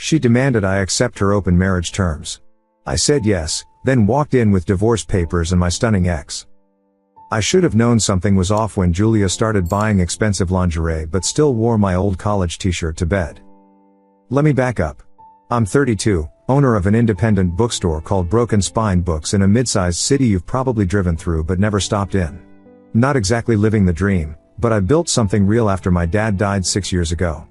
She demanded I accept her open marriage terms. I said yes, then walked in with divorce papers and my stunning ex. I should have known something was off when Julia started buying expensive lingerie but still wore my old college t-shirt to bed. Let me back up. I'm 32, owner of an independent bookstore called Broken Spine Books in a mid-sized city you've probably driven through but never stopped in. Not exactly living the dream, but I built something real after my dad died 6 years ago.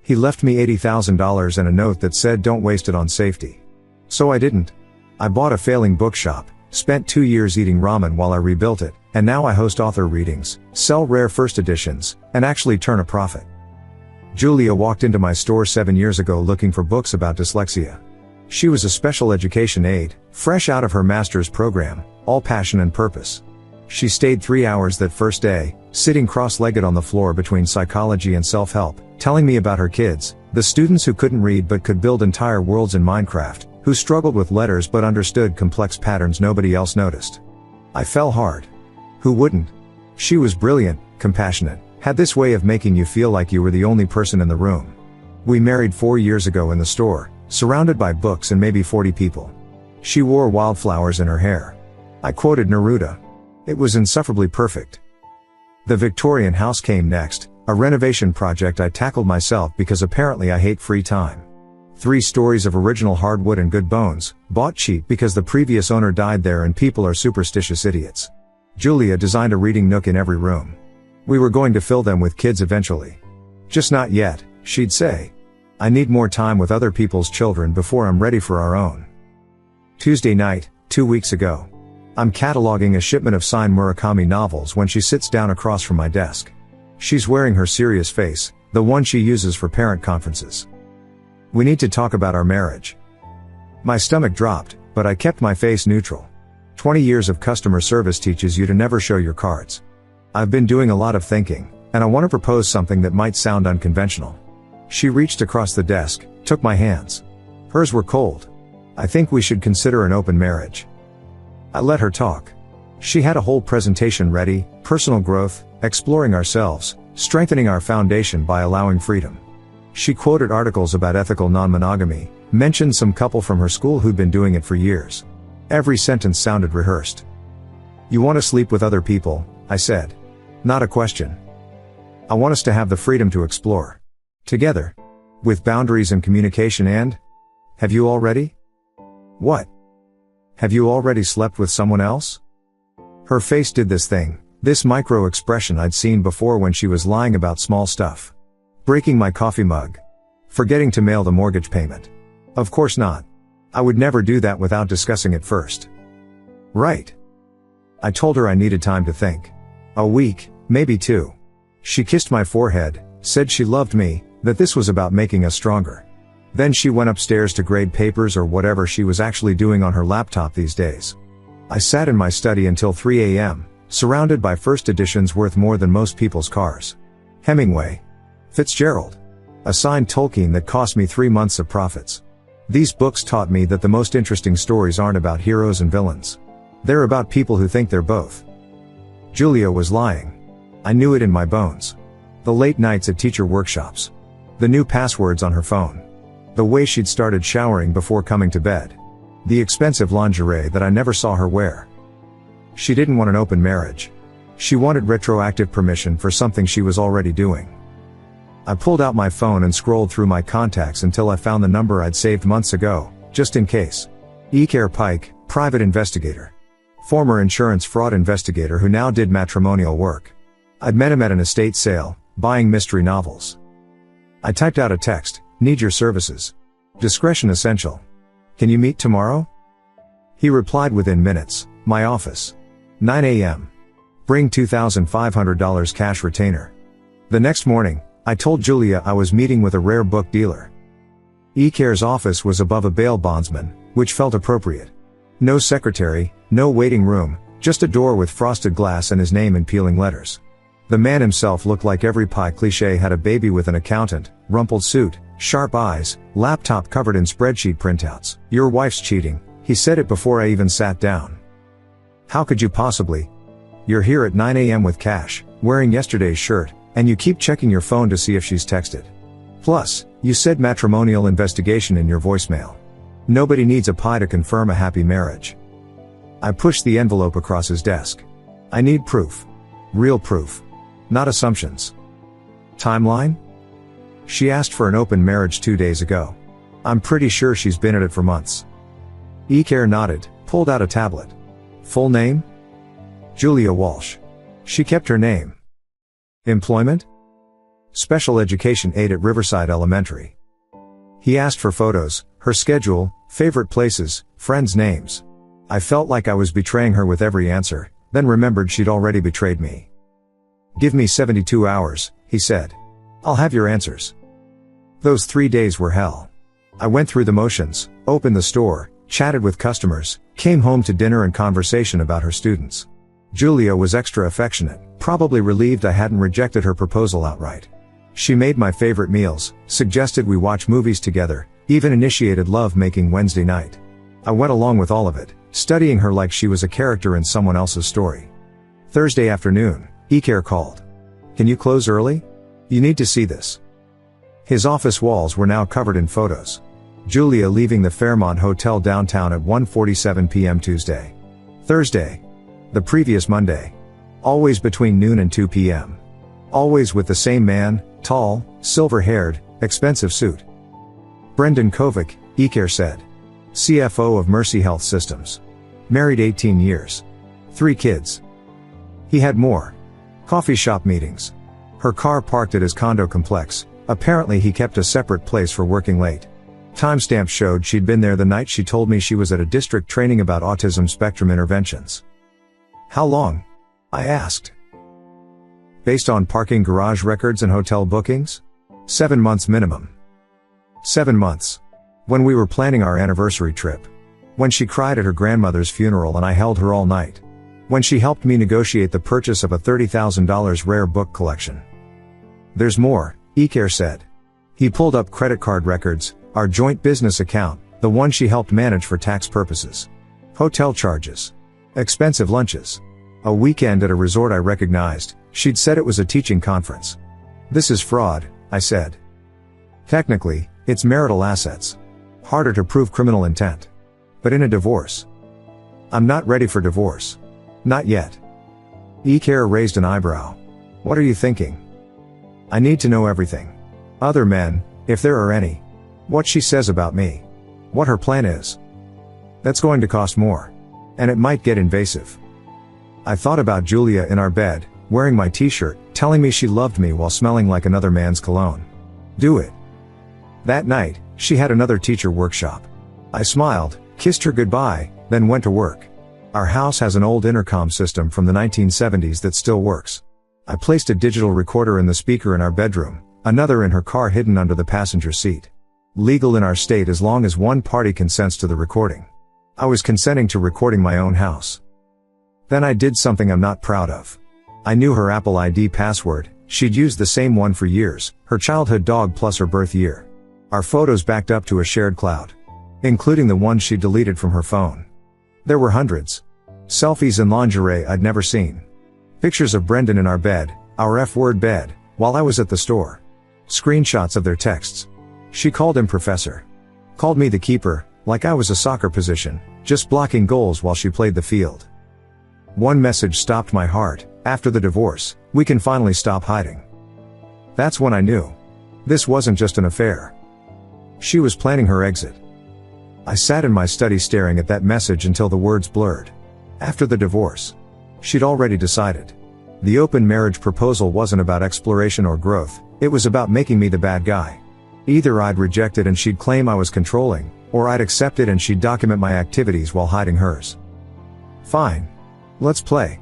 He left me $80,000 and a note that said don't waste it on safety. So I didn't. I bought a failing bookshop, spent 2 years eating ramen while I rebuilt it, and now I host author readings, sell rare first editions, and actually turn a profit. Julia walked into my store 7 years ago looking for books about dyslexia. She was a special education aide, fresh out of her master's program, all passion and purpose. She stayed 3 hours that first day, sitting cross-legged on the floor between psychology and self-help, telling me about her kids, the students who couldn't read but could build entire worlds in Minecraft, who struggled with letters but understood complex patterns nobody else noticed. I fell hard. Who wouldn't? She was brilliant, compassionate, had this way of making you feel like you were the only person in the room. We married 4 years ago in the store, surrounded by books and maybe 40 people. She wore wildflowers in her hair. I quoted Neruda. It was insufferably perfect. The Victorian house came next, a renovation project I tackled myself because apparently I hate free time. 3 stories of original hardwood and good bones, bought cheap because the previous owner died there and people are superstitious idiots. Julia designed a reading nook in every room. We were going to fill them with kids eventually. Just not yet, she'd say. I need more time with other people's children before I'm ready for our own. Tuesday night, 2 weeks ago. I'm cataloging a shipment of signed Murakami novels when she sits down across from my desk. She's wearing her serious face, the one she uses for parent conferences. We need to talk about our marriage. My stomach dropped, but I kept my face neutral. 20 years of customer service teaches you to never show your cards. I've been doing a lot of thinking, and I want to propose something that might sound unconventional. She reached across the desk, took my hands. Hers were cold. I think we should consider an open marriage. I let her talk. She had a whole presentation ready, personal growth, exploring ourselves, strengthening our foundation by allowing freedom. She quoted articles about ethical non-monogamy, mentioned some couple from her school who'd been doing it for years. Every sentence sounded rehearsed. You want to sleep with other people, I said. Not a question. I want us to have the freedom to explore. Together. With boundaries and communication and? Have you already? What? Have you already slept with someone else? Her face did this thing, this micro expression I'd seen before when she was lying about small stuff. Breaking my coffee mug. Forgetting to mail the mortgage payment. Of course not. I would never do that without discussing it first. Right. I told her I needed time to think. A week, maybe 2. She kissed my forehead, said she loved me, that this was about making us stronger. Then she went upstairs to grade papers or whatever she was actually doing on her laptop these days. I sat in my study until 3 a.m., surrounded by first editions worth more than most people's cars. Hemingway. Fitzgerald. A signed Tolkien that cost me 3 months of profits. These books taught me that the most interesting stories aren't about heroes and villains. They're about people who think they're both. Julia was lying. I knew it in my bones. The late nights at teacher workshops. The new passwords on her phone. The way she'd started showering before coming to bed. The expensive lingerie that I never saw her wear. She didn't want an open marriage. She wanted retroactive permission for something she was already doing. I pulled out my phone and scrolled through my contacts until I found the number I'd saved months ago, just in case. Ecare Pike, private investigator. Former insurance fraud investigator who now did matrimonial work. I'd met him at an estate sale, buying mystery novels. I typed out a text, need your services. Discretion essential. Can you meet tomorrow? He replied within minutes, my office. 9 a.m. Bring $2,500 cash retainer. The next morning, I told Julia I was meeting with a rare book dealer. Ecare's office was above a bail bondsman, which felt appropriate. No secretary, no waiting room, just a door with frosted glass and his name in peeling letters. The man himself looked like every pie cliché had a baby with an accountant, rumpled suit, sharp eyes, laptop covered in spreadsheet printouts. Your wife's cheating, he said it before I even sat down. How could you possibly? You're here at 9 a.m. with cash, wearing yesterday's shirt, and you keep checking your phone to see if she's texted. Plus, you said matrimonial investigation in your voicemail. Nobody needs a pie to confirm a happy marriage. I pushed the envelope across his desk. I need proof. Real proof. Not assumptions. Timeline? She asked for an open marriage 2 days ago. I'm pretty sure she's been at it for months. Icare nodded, pulled out a tablet. Full name? Julia Walsh. She kept her name. Employment? Special education aide at Riverside Elementary. He asked for photos, her schedule, favorite places, friends' names. I felt like I was betraying her with every answer, then remembered she'd already betrayed me. Give me 72 hours, he said. I'll have your answers. Those 3 days were hell. I went through the motions, opened the store, chatted with customers, came home to dinner and conversation about her students. Julia was extra affectionate, probably relieved I hadn't rejected her proposal outright. She made my favorite meals, suggested we watch movies together, even initiated love-making Wednesday night. I went along with all of it, studying her like she was a character in someone else's story. Thursday afternoon, Icare called. Can you close early? You need to see this. His office walls were now covered in photos. Julia leaving the Fairmont Hotel downtown at 1:47 p.m. Tuesday. Thursday. The previous Monday. Always between noon and 2 p.m. Always with the same man, tall, silver-haired, expensive suit. Brendan Kovic, Icare said. CFO of Mercy Health Systems. Married 18 years. 3 kids. He had more. Coffee shop meetings. Her car parked at his condo complex. Apparently he kept a separate place for working late. Timestamps showed she'd been there the night she told me she was at a district training about autism spectrum interventions. How long? I asked. Based on parking garage records and hotel bookings? 7 months minimum. 7 months. When we were planning our anniversary trip. When she cried at her grandmother's funeral and I held her all night. When she helped me negotiate the purchase of a $30,000 rare book collection. There's more, Icare said. He pulled up credit card records, our joint business account, the one she helped manage for tax purposes. Hotel charges. Expensive lunches. A weekend at a resort I recognized. She'd said it was a teaching conference. This is fraud, I said. Technically, it's marital assets. Harder to prove criminal intent. But in a divorce. I'm not ready for divorce. Not yet. Icare raised an eyebrow. What are you thinking? I need to know everything. Other men, if there are any. What she says about me. What her plan is. That's going to cost more. And it might get invasive. I thought about Julia in our bed, wearing my t-shirt, telling me she loved me while smelling like another man's cologne. Do it. That night, she had another teacher workshop. I smiled, kissed her goodbye, then went to work. Our house has an old intercom system from the 1970s that still works. I placed a digital recorder in the speaker in our bedroom, another in her car hidden under the passenger seat. Legal in our state as long as one party consents to the recording. I was consenting to recording my own house. Then I did something I'm not proud of. I knew her Apple ID password, she'd used the same one for years, her childhood dog plus her birth year. Our photos backed up to a shared cloud. Including the ones she deleted from her phone. There were hundreds. Selfies in lingerie I'd never seen. Pictures of Brendan in our bed, our F-word bed, while I was at the store. Screenshots of their texts. She called him professor. Called me the keeper, like I was a soccer position, just blocking goals while she played the field. One message stopped my heart. After the divorce, we can finally stop hiding. That's when I knew. This wasn't just an affair. She was planning her exit. I sat in my study staring at that message until the words blurred. After the divorce. She'd already decided. The open marriage proposal wasn't about exploration or growth, it was about making me the bad guy. Either I'd reject it and she'd claim I was controlling, or I'd accept it and she'd document my activities while hiding hers. Fine. Let's play.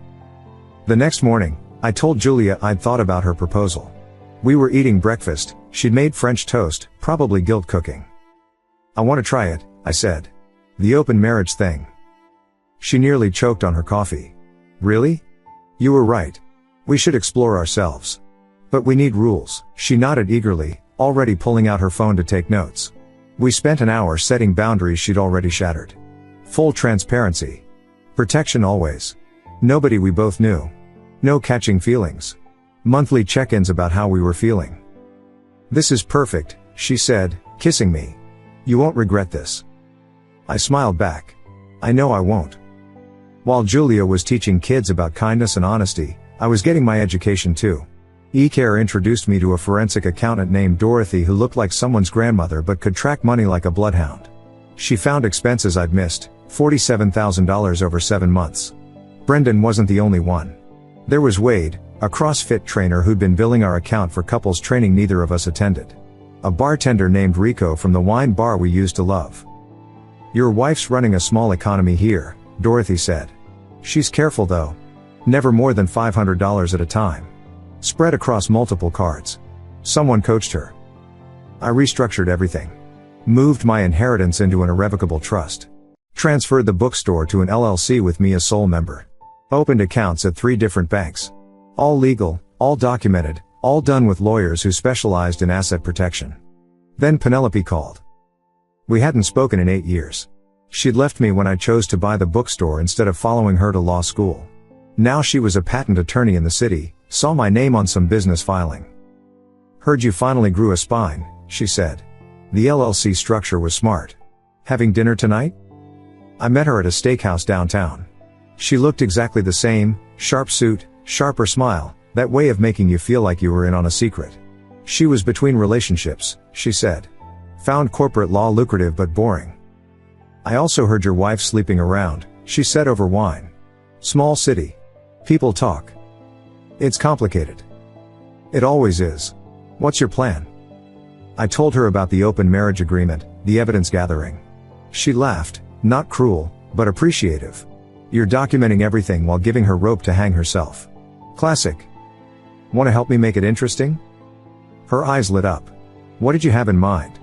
The next morning, I told Julia I'd thought about her proposal. We were eating breakfast, she'd made French toast, probably guilt cooking. I want to try it, I said. The open marriage thing. She nearly choked on her coffee. Really? You were right. We should explore ourselves. But we need rules. She nodded eagerly, already pulling out her phone to take notes. We spent an hour setting boundaries she'd already shattered. Full transparency. Protection always. Nobody we both knew. No catching feelings. Monthly check-ins about how we were feeling. "This is perfect," she said, kissing me. "You won't regret this." I smiled back. "I know I won't." While Julia was teaching kids about kindness and honesty, I was getting my education too. eCare introduced me to a forensic accountant named Dorothy who looked like someone's grandmother but could track money like a bloodhound. She found expenses I'd missed, $47,000 over 7 months. Brendan wasn't the only one. There was Wade, a CrossFit trainer who'd been billing our account for couples training neither of us attended. A bartender named Rico from the wine bar we used to love. "Your wife's running a small economy here," Dorothy said. "She's careful though. Never more than $500 at a time. Spread across multiple cards." Someone coached her. I restructured everything. Moved my inheritance into an irrevocable trust. Transferred the bookstore to an LLC with me as sole member. Opened accounts at 3 different banks. All legal, all documented, all done with lawyers who specialized in asset protection. Then Penelope called. We hadn't spoken in 8 years. She'd left me when I chose to buy the bookstore instead of following her to law school. Now she was a patent attorney in the city, saw my name on some business filing. "Heard you finally grew a spine," she said. The LLC structure was smart. "Having dinner tonight?" I met her at a steakhouse downtown. She looked exactly the same, sharp suit, sharper smile, that way of making you feel like you were in on a secret. She was between relationships, she said. Found corporate law lucrative but boring. "I also heard your wife sleeping around," she said over wine. "Small city. People talk. It's complicated." "It always is. What's your plan?" I told her about the open marriage agreement, the evidence gathering. She laughed, not cruel, but appreciative. "You're documenting everything while giving her rope to hang herself. Classic. Want to help me make it interesting?" Her eyes lit up. "What did you have in mind?"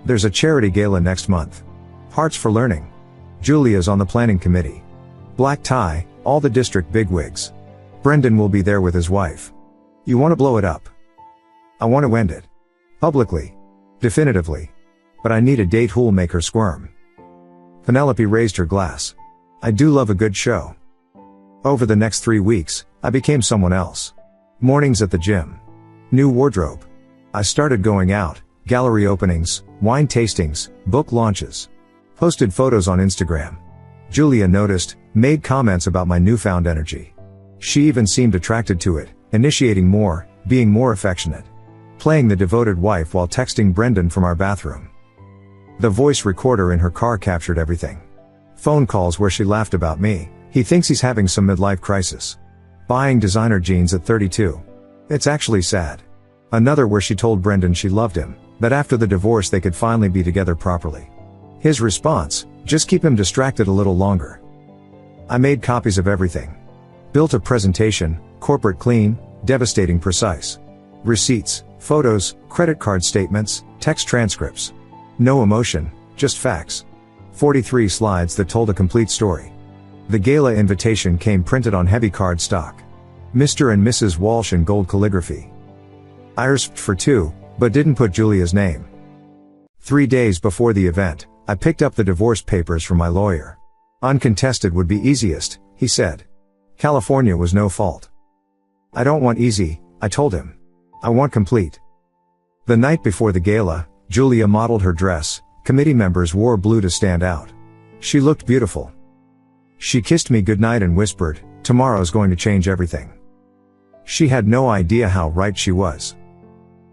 "There's a charity gala next month. Hearts for Learning. Julia's on the planning committee. Black tie, all the district bigwigs. Brendan will be there with his wife. You want to blow it up?" "I want to end it. Publicly. Definitively. But I need a date who'll make her squirm." Penelope raised her glass. "I do love a good show." Over the next 3 weeks, I became someone else. Mornings at the gym. New wardrobe. I started going out, gallery openings, wine tastings, book launches. Posted photos on Instagram. Julia noticed, made comments about my newfound energy. She even seemed attracted to it, initiating more, being more affectionate. Playing the devoted wife while texting Brendan from our bathroom. The voice recorder in her car captured everything. Phone calls where she laughed about me. "He thinks he's having some midlife crisis. Buying designer jeans at 32. It's actually sad." Another where she told Brendan she loved him, that after the divorce they could finally be together properly. His response, "Just keep him distracted a little longer." I made copies of everything. Built a presentation, corporate clean, devastating precise. Receipts, photos, credit card statements, text transcripts. No emotion, just facts. 43 slides that told a complete story. The gala invitation came printed on heavy card stock. Mr. and Mrs. Walsh in gold calligraphy. I asked for 2, but didn't put Julia's name. 3 days before the event, I picked up the divorce papers from my lawyer. Uncontested would be easiest, he said. California was no fault. "I don't want easy," I told him. "I want complete." The night before the gala, Julia modeled her dress. Committee members wore blue to stand out. She looked beautiful. She kissed me goodnight and whispered, "Tomorrow's going to change everything." She had no idea how right she was.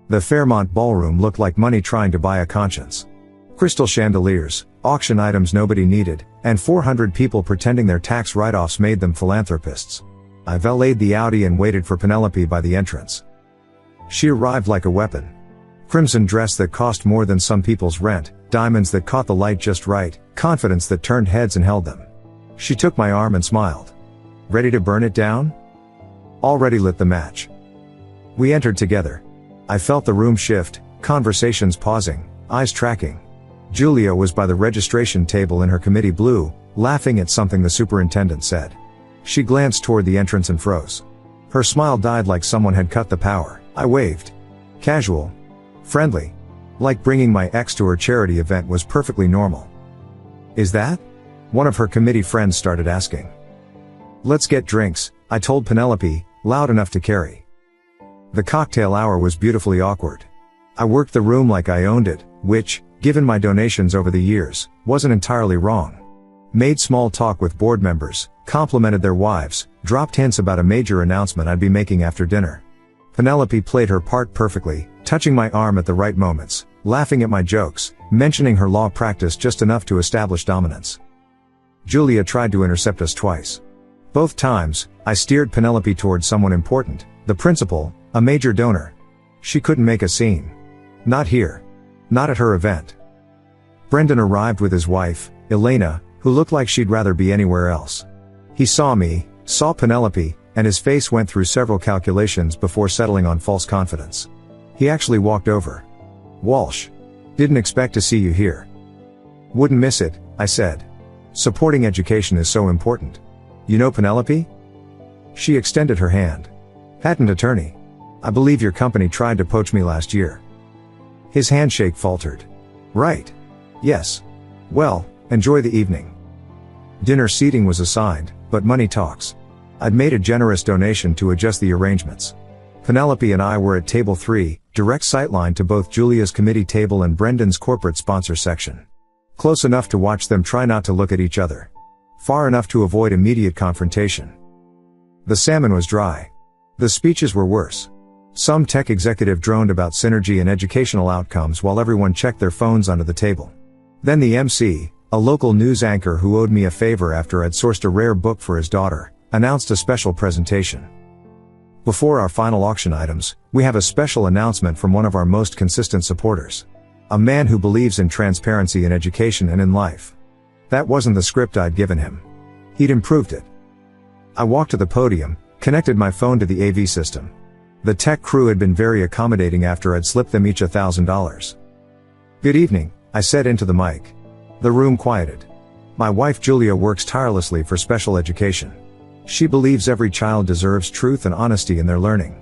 The Fairmont ballroom looked like money trying to buy a conscience. Crystal chandeliers, auction items nobody needed, and 400 people pretending their tax write-offs made them philanthropists. I valeted the Audi and waited for Penelope by the entrance. She arrived like a weapon. Crimson dress that cost more than some people's rent, diamonds that caught the light just right, confidence that turned heads and held them. She took my arm and smiled. "Ready to burn it down?" Already lit the match. We entered together. I felt the room shift, conversations pausing, eyes tracking. Julia was by the registration table in her committee blue, laughing at something the superintendent said. She glanced toward the entrance and froze. Her smile died like someone had cut the power. I waved. Casual. Friendly. Like bringing my ex to her charity event was perfectly normal. "Is that?" one of her committee friends started asking. "Let's get drinks," I told Penelope, loud enough to carry. The cocktail hour was beautifully awkward. I worked the room like I owned it, which, given my donations over the years, wasn't entirely wrong. Made small talk with board members, complimented their wives, dropped hints about a major announcement I'd be making after dinner. Penelope played her part perfectly, touching my arm at the right moments, laughing at my jokes, mentioning her law practice just enough to establish dominance. Julia tried to intercept us twice. Both times, I steered Penelope towards someone important, the principal, a major donor. She couldn't make a scene. Not here. Not at her event. Brendan arrived with his wife, Elena, who looked like she'd rather be anywhere else. He saw me, saw Penelope, and his face went through several calculations before settling on false confidence. He actually walked over. "Walsh. Didn't expect to see you here." "Wouldn't miss it," I said. "Supporting education is so important. You know Penelope?" She extended her hand. "Patent attorney. I believe your company tried to poach me last year." His handshake faltered. "Right. Yes. Well, enjoy the evening." Dinner seating was assigned, but money talks. I'd made a generous donation to adjust the arrangements. Penelope and I were at table 3, direct sightline to both Julia's committee table and Brendan's corporate sponsor section. Close enough to watch them try not to look at each other. Far enough to avoid immediate confrontation. The salmon was dry. The speeches were worse. Some tech executive droned about synergy and educational outcomes while everyone checked their phones under the table. Then the MC, a local news anchor who owed me a favor after I'd sourced a rare book for his daughter, announced a special presentation. Before our final auction items, we have a special announcement from one of our most consistent supporters. A man who believes in transparency in education and in life. That wasn't the script I'd given him. He'd improved it. I walked to the podium, connected my phone to the AV system. The tech crew had been very accommodating after I'd slipped them each $1,000. "Good evening," I said into the mic. The room quieted. "My wife Julia works tirelessly for special education. She believes every child deserves truth and honesty in their learning.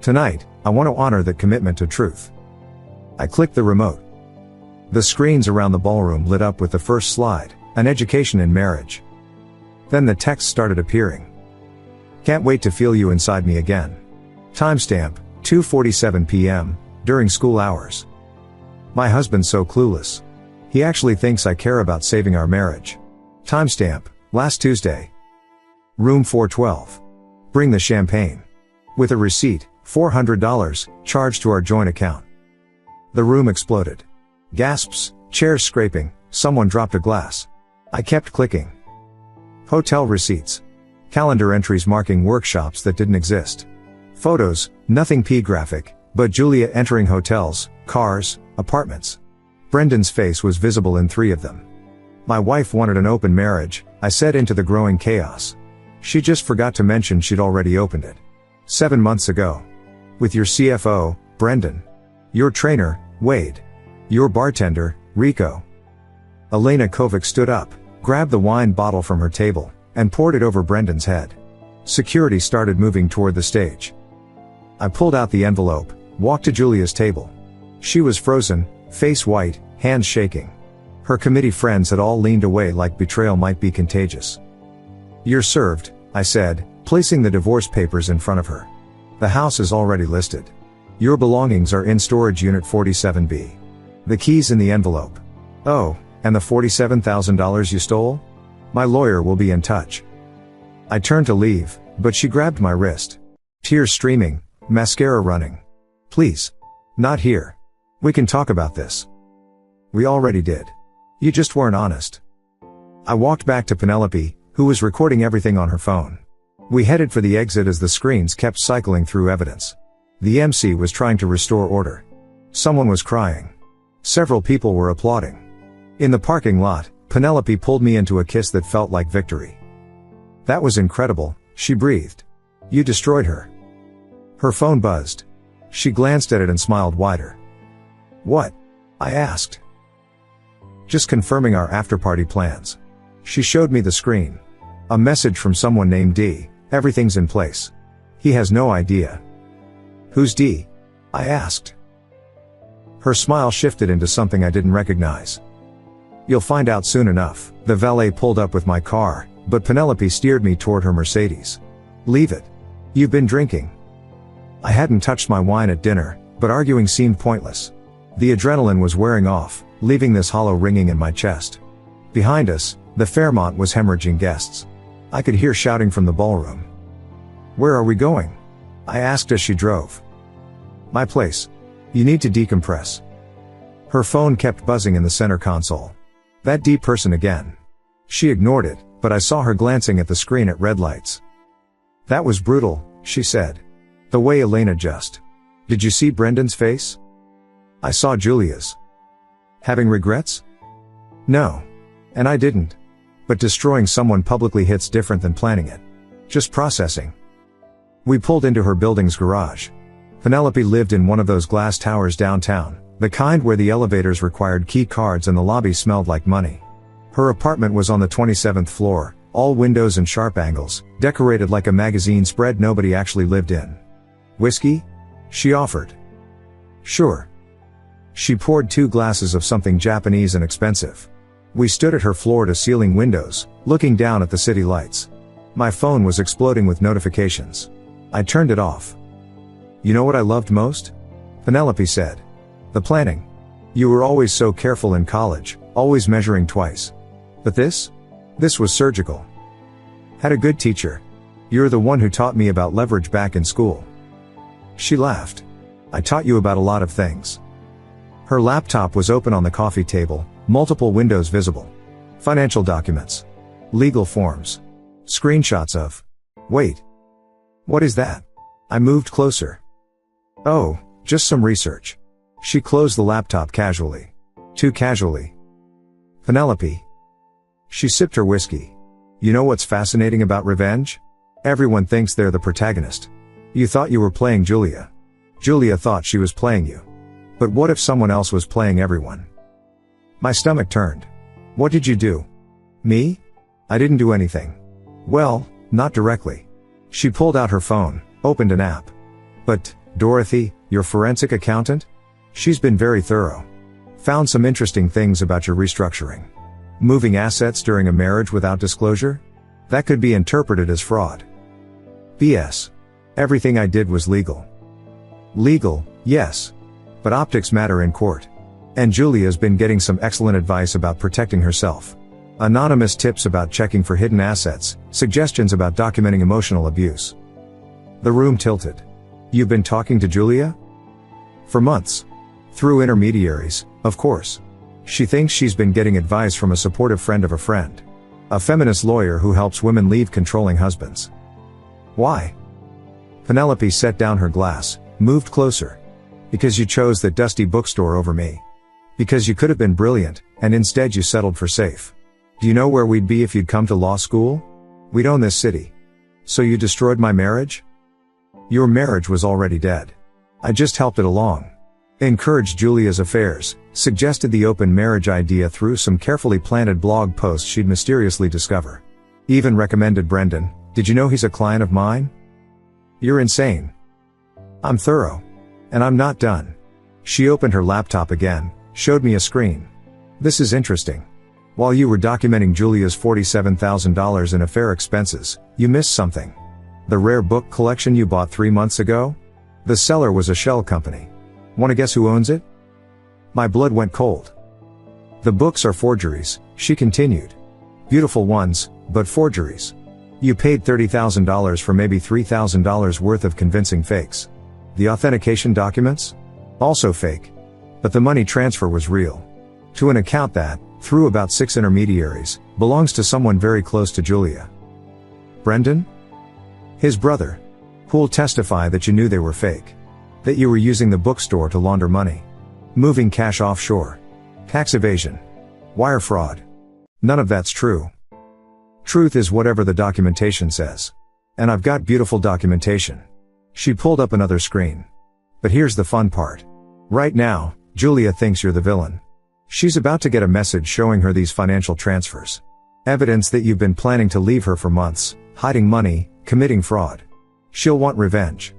Tonight, I want to honor that commitment to truth." I clicked the remote. The screens around the ballroom lit up with the first slide, an education in marriage. Then the text started appearing. "Can't wait to feel you inside me again. Timestamp, 2:47 p.m., during school hours. My husband's so clueless. He actually thinks I care about saving our marriage. Timestamp, last Tuesday. Room 412. Bring the champagne. With a receipt, $400, charged to our joint account." The room exploded. Gasps, chairs scraping, someone dropped a glass. I kept clicking. Hotel receipts. Calendar entries marking workshops that didn't exist. Photos, nothing P-graphic, but Julia entering hotels, cars, apartments. Brendan's face was visible in 3 of them. "My wife wanted an open marriage," I said into the growing chaos. She just forgot to mention she'd already opened it. 7 months ago. "With your CFO, Brendan. Your trainer, Wade. Your bartender, Rico." Elena Kovic stood up, grabbed the wine bottle from her table, and poured it over Brendan's head. Security started moving toward the stage. I pulled out the envelope, walked to Julia's table. She was frozen, face white, hands shaking. Her committee friends had all leaned away like betrayal might be contagious. "You're served," I said, placing the divorce papers in front of her. "The house is already listed. Your belongings are in storage unit 47B. The keys in the envelope. Oh, and the $47,000 you stole? My lawyer will be in touch." I turned to leave, but she grabbed my wrist. Tears streaming, mascara running. "Please. Not here. We can talk about this." "We already did. You just weren't honest." I walked back to Penelope, who was recording everything on her phone. We headed for the exit as the screens kept cycling through evidence. The MC was trying to restore order. Someone was crying. Several people were applauding. In the parking lot, Penelope pulled me into a kiss that felt like victory. "That was incredible," she breathed. "You destroyed her." Her phone buzzed. She glanced at it and smiled wider. "What?" I asked. "Just confirming our after-party plans." She showed me the screen. A message from someone named D. "Everything's in place. He has no idea." "Who's D?" I asked. Her smile shifted into something I didn't recognize. "You'll find out soon enough." The valet pulled up with my car, but Penelope steered me toward her Mercedes. "Leave it. You've been drinking." I hadn't touched my wine at dinner, but arguing seemed pointless. The adrenaline was wearing off, leaving this hollow ringing in my chest. Behind us, the Fairmont was hemorrhaging guests. I could hear shouting from the ballroom. "Where are we going?" I asked as she drove. "My place. You need to decompress." Her phone kept buzzing in the center console. That deep person again. She ignored it, but I saw her glancing at the screen at red lights. "That was brutal," she said. "The way Elena just. Did you see Brendan's face?" I saw Julia's. "Having regrets?" "No. And I didn't. But destroying someone publicly hits different than planning it. Just processing." We pulled into her building's garage. Penelope lived in one of those glass towers downtown, the kind where the elevators required key cards and the lobby smelled like money. Her apartment was on the 27th floor, all windows and sharp angles, decorated like a magazine spread nobody actually lived in. "Whiskey?" she offered. "Sure." She poured 2 glasses of something Japanese and expensive. We stood at her floor-to-ceiling windows, looking down at the city lights. My phone was exploding with notifications. I turned it off. "You know what I loved most?" Penelope said. "The planning. You were always so careful in college, always measuring twice. But this was surgical. Had a good teacher. You're the one who taught me about leverage back in school." She laughed. "I taught you about a lot of things." Her laptop was open on the coffee table, multiple windows visible. Financial documents. Legal forms. Screenshots of. "Wait. What is that?" I moved closer. "Oh, just some research." She closed the laptop casually. Too casually. "Penelope." She sipped her whiskey. "You know what's fascinating about revenge? Everyone thinks they're the protagonist. You thought you were playing Julia. Julia thought she was playing you. But what if someone else was playing everyone?" My stomach turned. "What did you do?" "Me? I didn't do anything." "Well, not directly." She pulled out her phone, opened an app. "But, Dorothy, your forensic accountant? She's been very thorough. Found some interesting things about your restructuring. Moving assets during a marriage without disclosure? That could be interpreted as fraud." "BS. Everything I did was legal." "Legal, yes. But optics matter in court. And Julia's been getting some excellent advice about protecting herself. Anonymous tips about checking for hidden assets, suggestions about documenting emotional abuse." The room tilted. "You've been talking to Julia?" "For months. Through intermediaries, of course. She thinks she's been getting advice from a supportive friend of a friend. A feminist lawyer who helps women leave controlling husbands." "Why?" Penelope set down her glass, moved closer. "Because you chose that dusty bookstore over me. Because you could have been brilliant, and instead you settled for safe. Do you know where we'd be if you'd come to law school? We'd own this city. So you destroyed my marriage?" "Your marriage was already dead. I just helped it along. Encouraged Julia's affairs, suggested the open marriage idea through some carefully planted blog posts she'd mysteriously discover. Even recommended Brendan. Did you know he's a client of mine?" "You're insane." "I'm thorough. And I'm not done." She opened her laptop again, showed me a screen. "This is interesting. While you were documenting Julia's $47,000 in affair expenses, you missed something. The rare book collection you bought 3 months ago? The seller was a shell company. Want to guess who owns it?" My blood went cold. "The books are forgeries," she continued. "Beautiful ones, but forgeries. You paid $30,000 for maybe $3,000 worth of convincing fakes. The authentication documents? Also fake. But the money transfer was real. To an account that, through about 6 intermediaries, belongs to someone very close to Julia." "Brendan?" "His brother. Who'll testify that you knew they were fake. That you were using the bookstore to launder money. Moving cash offshore. Tax evasion. Wire fraud. None of that's true. Truth is whatever the documentation says. And I've got beautiful documentation." She pulled up another screen. "But here's the fun part. Right now, Julia thinks you're the villain. She's about to get a message showing her these financial transfers. Evidence that you've been planning to leave her for months, hiding money, committing fraud. She'll want revenge.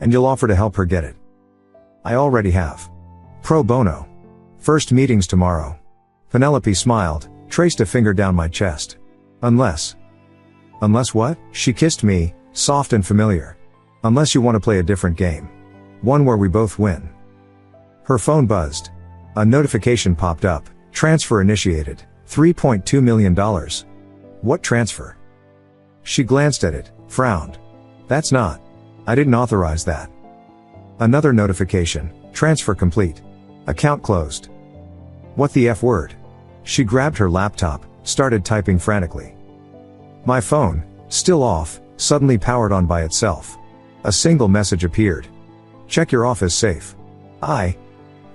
And you'll offer to help her get it." "I already have. Pro bono. First meeting's tomorrow." Penelope smiled, traced a finger down my chest. "Unless." "Unless what?" She kissed me, soft and familiar. "Unless you want to play a different game. One where we both win." Her phone buzzed. A notification popped up. Transfer initiated. $3.2 million. What transfer? She glanced at it, frowned. That's not. I didn't authorize that. Another notification. Transfer complete. Account closed. What the F word? She grabbed her laptop, started typing frantically. My phone, still off, suddenly powered on by itself. A single message appeared. Check your office safe.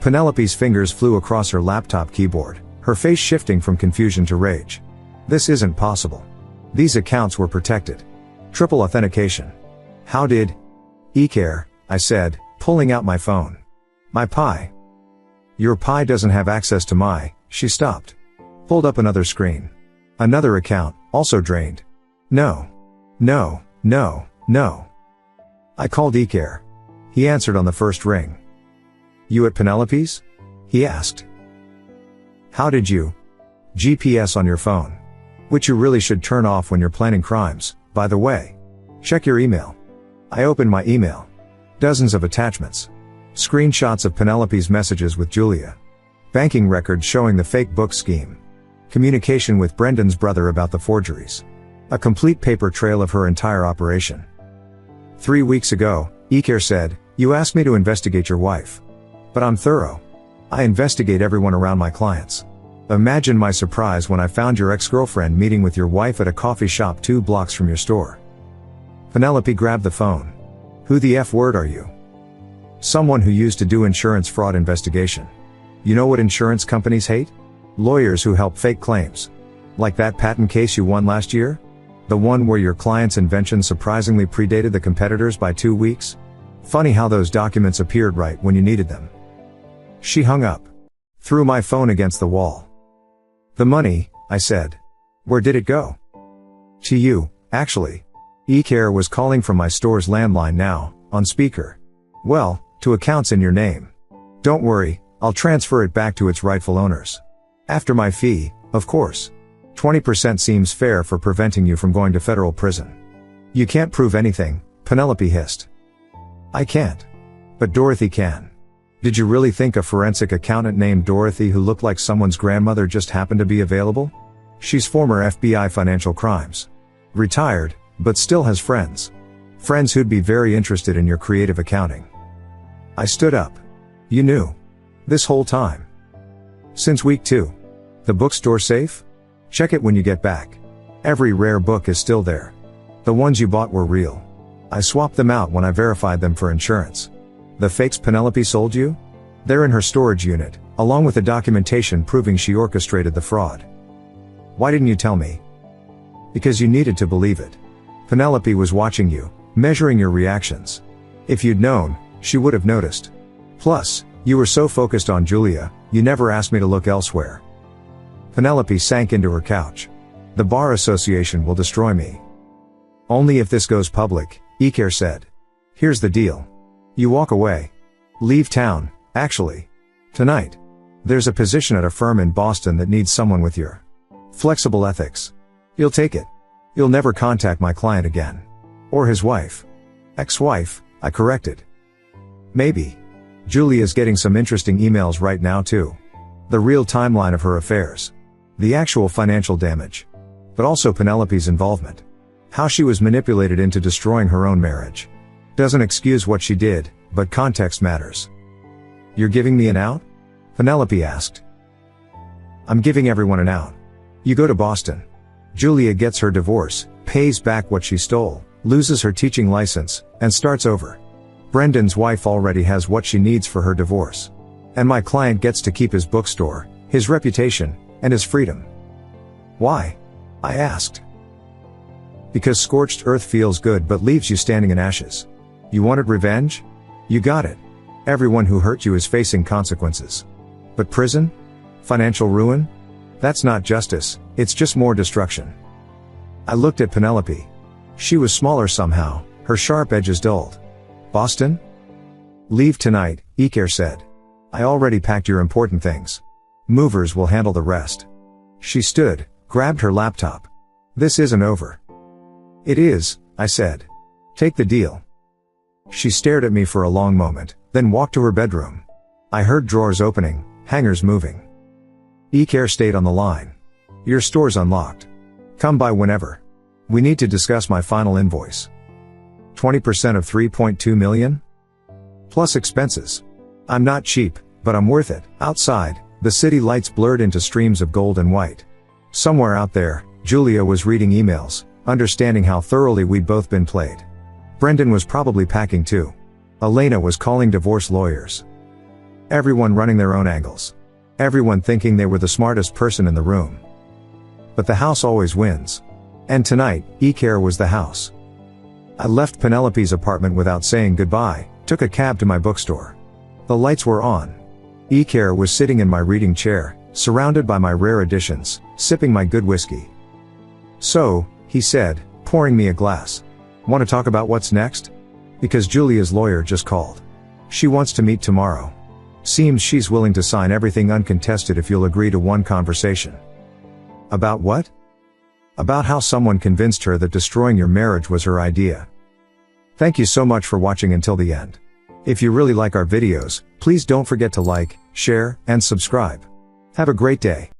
Penelope's fingers flew across her laptop keyboard, her face shifting from confusion to rage. This isn't possible. These accounts were protected. Triple authentication. How did? eCare, I said, pulling out my phone. My Pi. Your Pi doesn't have access to my. She stopped. Pulled up another screen. Another account, also drained. No. I called eCare. He answered on the first ring. You at Penelope's? He asked. How did you? GPS on your phone. Which you really should turn off when you're planning crimes, by the way. Check your email. I opened my email. Dozens of attachments. Screenshots of Penelope's messages with Julia. Banking records showing the fake book scheme. Communication with Brendan's brother about the forgeries. A complete paper trail of her entire operation. 3 weeks ago, eCare said, you asked me to investigate your wife. But I'm thorough. I investigate everyone around my clients. Imagine my surprise when I found your ex-girlfriend meeting with your wife at a coffee shop 2 blocks from your store. Penelope grabbed the phone. Who the F word are you? Someone who used to do insurance fraud investigation. You know what insurance companies hate? Lawyers who help fake claims. Like that patent case you won last year? The one where your client's invention surprisingly predated the competitors by 2 weeks? Funny how those documents appeared right when you needed them. She hung up. Threw my phone against the wall. The money, I said. Where did it go? To you, actually. eCare was calling from my store's landline now, on speaker. Well, to accounts in your name. Don't worry, I'll transfer it back to its rightful owners. After my fee, of course. 20% seems fair for preventing you from going to federal prison. You can't prove anything, Penelope hissed. I can't. But Dorothy can. Did you really think a forensic accountant named Dorothy who looked like someone's grandmother just happened to be available? She's former FBI financial crimes. Retired, but still has friends. Friends who'd be very interested in your creative accounting. I stood up. You knew. This whole time. Since week 2. The bookstore safe? Check it when you get back. Every rare book is still there. The ones you bought were real. I swapped them out when I verified them for insurance. The fakes Penelope sold you? They're in her storage unit, along with the documentation proving she orchestrated the fraud. Why didn't you tell me? Because you needed to believe it. Penelope was watching you, measuring your reactions. If you'd known, she would have noticed. Plus, you were so focused on Julia, you never asked me to look elsewhere. Penelope sank into her couch. The Bar Association will destroy me. Only if this goes public, eCare said. Here's the deal. You walk away. Leave town, actually. Tonight. There's a position at a firm in Boston that needs someone with your flexible ethics. You'll take it. You'll never contact my client again. Or his wife. Ex-wife, I corrected. Maybe. Julia's getting some interesting emails right now too. The real timeline of her affairs. The actual financial damage. But also Penelope's involvement. How she was manipulated into destroying her own marriage. Doesn't excuse what she did, but context matters. You're giving me an out? Penelope asked. I'm giving everyone an out. You go to Boston. Julia gets her divorce, pays back what she stole, loses her teaching license, and starts over. Brendan's wife already has what she needs for her divorce. And my client gets to keep his bookstore, his reputation, and his freedom. Why? I asked. Because scorched earth feels good but leaves you standing in ashes. You wanted revenge? You got it. Everyone who hurt you is facing consequences. But prison? Financial ruin? That's not justice, it's just more destruction. I looked at Penelope. She was smaller somehow, her sharp edges dulled. Boston? Leave tonight, eCare said. I already packed your important things. Movers will handle the rest. She stood, grabbed her laptop. This isn't over. It is, I said. Take the deal. She stared at me for a long moment, then walked to her bedroom. I heard drawers opening, hangers moving. eCare stayed on the line. Your store's unlocked. Come by whenever. We need to discuss my final invoice. 20% of 3.2 million? Plus expenses. I'm not cheap, but I'm worth it. Outside, the city lights blurred into streams of gold and white. Somewhere out there, Julia was reading emails, understanding how thoroughly we'd both been played. Brendan was probably packing too. Elena was calling divorce lawyers. Everyone running their own angles. Everyone thinking they were the smartest person in the room. But the house always wins. And tonight, eCare was the house. I left Penelope's apartment without saying goodbye, took a cab to my bookstore. The lights were on. eCare was sitting in my reading chair, surrounded by my rare editions, sipping my good whiskey. So, he said, pouring me a glass. Want to talk about what's next? Because Julia's lawyer just called. She wants to meet tomorrow. Seems she's willing to sign everything uncontested if you'll agree to one conversation. About what? About how someone convinced her that destroying your marriage was her idea. Thank you so much for watching until the end. If you really like our videos, please don't forget to like, share, and subscribe. Have a great day.